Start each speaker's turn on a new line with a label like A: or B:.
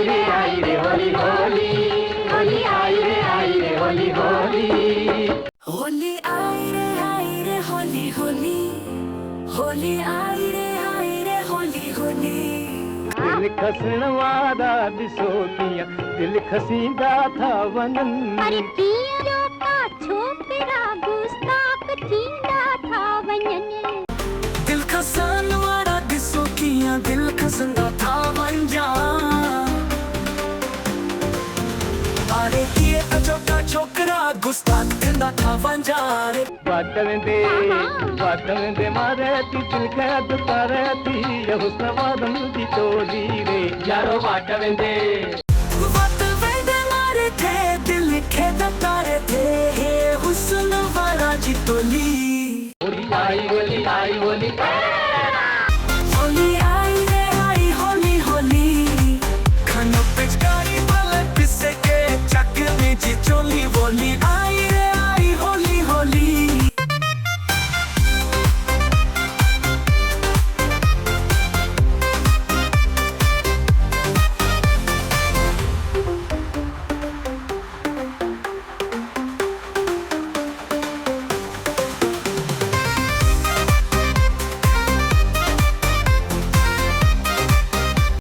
A: आई रे होली होली, होली आई रे होली होली,
B: होली आई रे होली होली, होली आई रे होली होली।
C: दिल खसण वारा ॾिसो कीअं दिल खसींदा था वञनि।
D: अरे पीअ जो का छोकिरा गुस्ताख थींदा था वञनि।
B: दिल खसण वारा ॾिसो कीअं दिल खसंदा था वञा। अरे कीअं अजो का छोकिरा गुस्ताख थींदा था वञा रे।
C: बात वेंदे मारे थी दिल खे अधु तारे थी हुस्न वादम जी टोली रे यारो बात वेंदे
B: मारे थे दिल खे तारे थे हुस्न वारा जी टोली।
A: होली आई होली